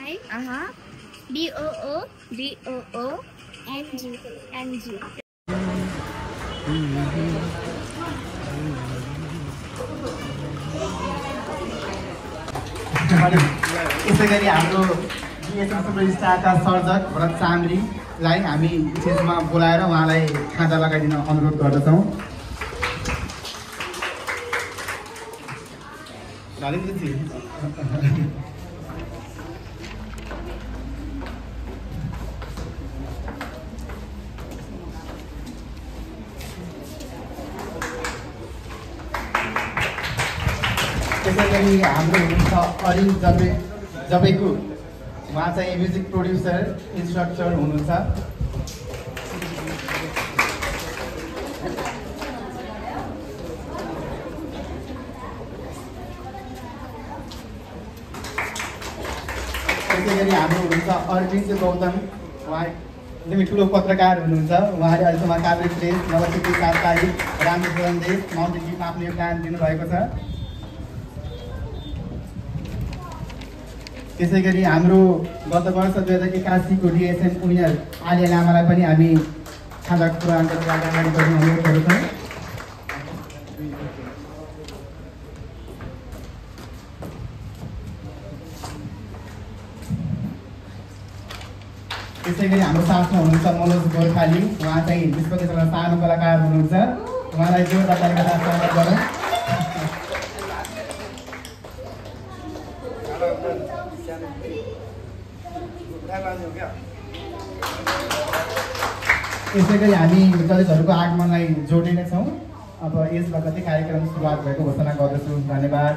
BOONG. यसै गरी हाम्रो डिएसएम सुपरस्टारका सर्जक भरत चामरीलाई हामी स्टेजमा बोलाएर उहाँलाई खाजा लगाइदिन अनुरोध गर्दछौँ। त्यसै गरी हाम्रो हुनुहुन्छ अरिन जबेकु, उहाँ चाहिँ म्युजिक प्रोड्युसर इन्स्ट्रक्टर हुनुहुन्छ। त्यसै गरी हाम्रो हुनुहुन्छ अरविन्द गौतम, उहाँ एकदमै ठुलो पत्रकार हुनुहुन्छ। उहाँले अहिलेसम्म काभ्रे प्रेस, नवसिटी साप्ताहिक, राम्रो सन्देश, माउन्टेन ड्युमा आफ्नो योगदान दिनुभएको छ। त्यसै गरी हाम्रो गत वर्ष 2081को डिएसएम विनर आलिया लामालाई पनि हामी खाजाको पुरानको लागि अगाडि बढ्ने अनुरोध गर्छौँ। त्यसै गरी हाम्रो साथमा हुनुहुन्छ मनोज गोर्खाली, उहाँ चाहिँ विश्वको सबैभन्दा सानो कलाकार हुनुहुन्छ। उहाँलाई जोरदार तालिका साथ स्वागत गरौँ। यसै गरी हामी दलितहरूको आगमनलाई जोड्ने नै छौँ। अब यस लगत्तै कार्यक्रम सुरुवात भएको घोषणा गर्दछु। धन्यवाद।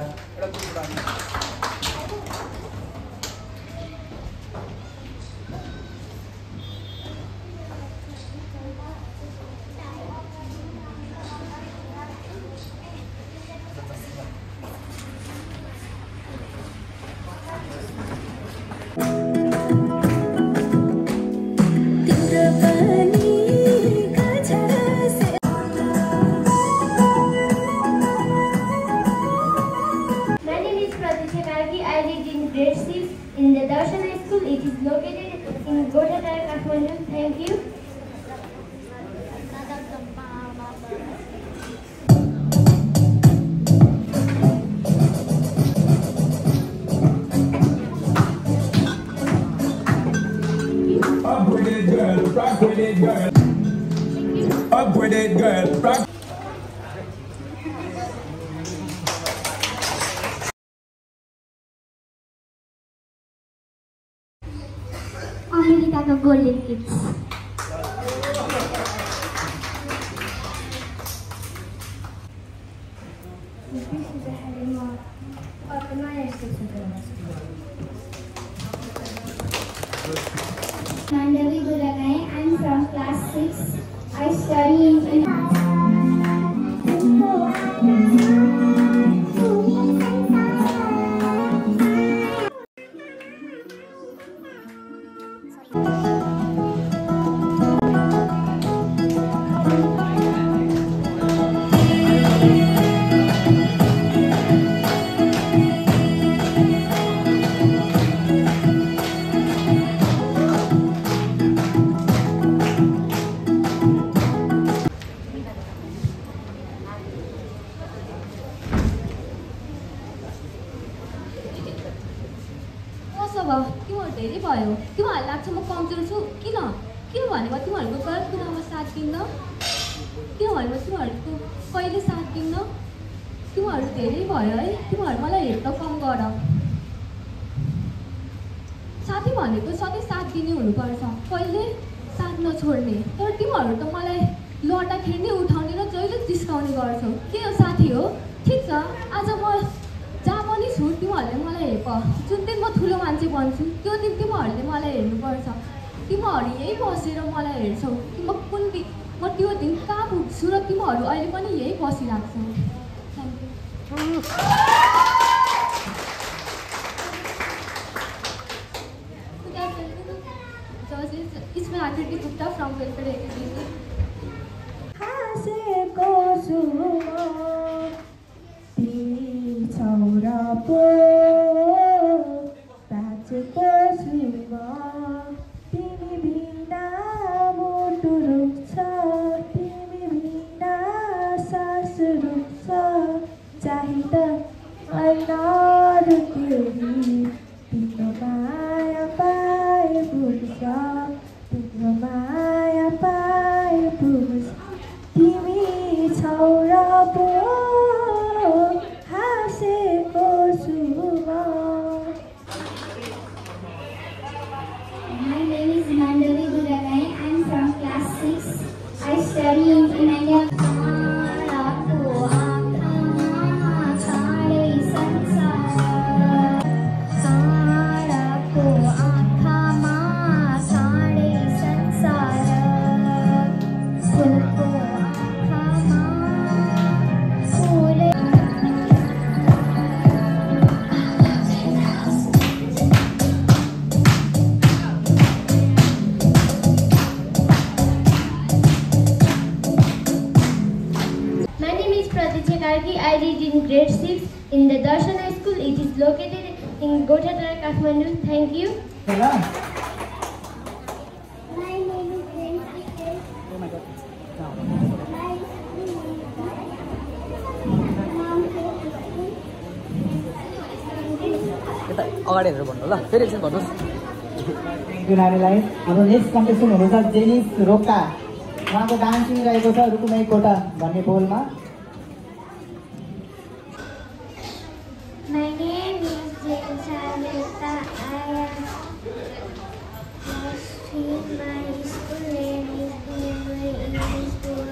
In the Darshan High School, it is located in Godhatara, Kathmandu. Thank you. Up with it, girl. Rock with it, girl. Up with it, girl. Rock. America Golden Kids. Mandavi Gulagai, I'm from class 6. I study in तिमीहरू धेरै भयो। तिमीहरूलाई लाग्छ म कमजोर छु किन भनेको तिमीहरूको गलत कुरामा साथ दिन्न, किनभने म तिमीहरूको कहिले साथ दिन्न। तिमीहरू धेरै भयो है, तिमीहरू मलाई हेर्न कम गर। साथी भनेको सधैँ साथ दिने हुनुपर्छ, कहिले साथ नछोड्ने। तर तिमीहरू त मलाई लड्दाखेरि नै उठाउने र जहिले जिस्काउने गर्छौ। के यो साथी हो? ठिक छ, आज म जहाँ पनि छु तिमीहरूले मलाई हेर्छ। जुन दिन म ठुलो मान्छे बन्छु त्यो दिन तिमीहरूले मलाई हेर्नुपर्छ। तिमीहरू यही बसेर मलाई हेर्छौ कि म कुन दिन म त्यो दिन कहाँ पुग्छु र तिमीहरू अहिले पनि यही बसिरहेको छौ। इसमें आकृति गुप्ता फ्रॉम वेलफेयर एकेडमी। छौरा पो is located in Gothatra, Kathmandu. Thank you. ल My name is Rensi. Oh my god यता अगाडि हेरेर भन्नु ल फेरि एकछिन भन्नुहोस् थ्याङ्क यू नानीलाई हाम्रो नेक्स्ट कम्पिटिसन हुनु छ जेनिस रोका उहाँको डान्सिङ रहेको छ रुकुमै कोटा भन्ने बोलमा My name is Jensa Mehta. I am lost in my school name is Primary English School.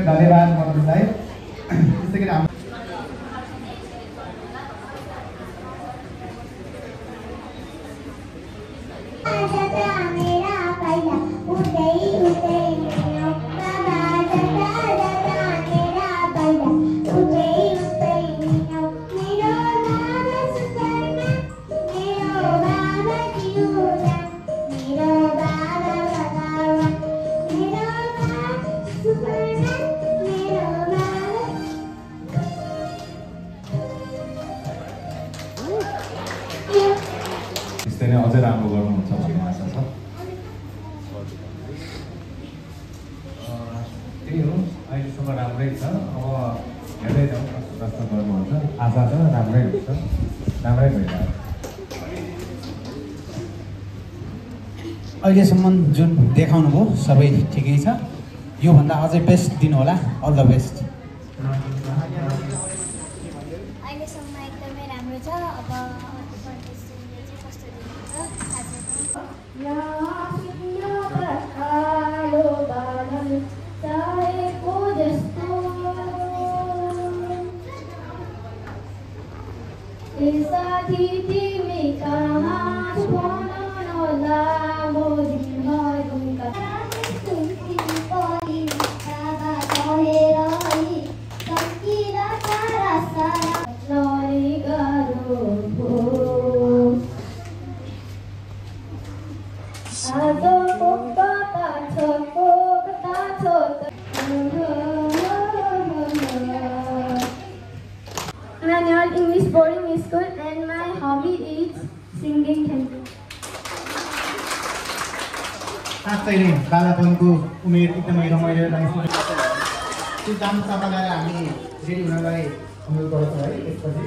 धन्यवाद मनोजलाई त्यसै गरी हाम्रो त्यस्तै नै अझै राम्रो गर्नुहुन्छ भन्ने आशा छ त्यही हो अहिलेसम्म राम्रै छ अब हेर्दै जाउँ कस्तो कस्तो गर्नुहुन्छ आशा छ राम्रै हुन्छ राम्रै भइरहेको अहिलेसम्म जुन देखाउनु भयो सबै ठिकै छ योभन्दा अझै बेस्ट दिनु होला अल द बेस्ट अहिलेसम्म एकदमै राम्रो छ अब प्रदेशले चाहिँ कस्तो दिन्छ साथी तिमी कहाँ Manual English boarding school and my hobby is singing. Thank you. साँच्चै नै बालापनको उमेर एकदमै रमाइलो लाग्छ त्यो डान्स तपाईँलाई हामी रेडी हुनलाई अनुरोध गर्छौँ है यसपछि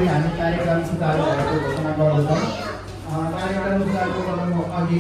हामी कार्यक्रम सुचारू भएको घोषणा गर्दछौँ। कार्यक्रम सुचारू गराउनु अघि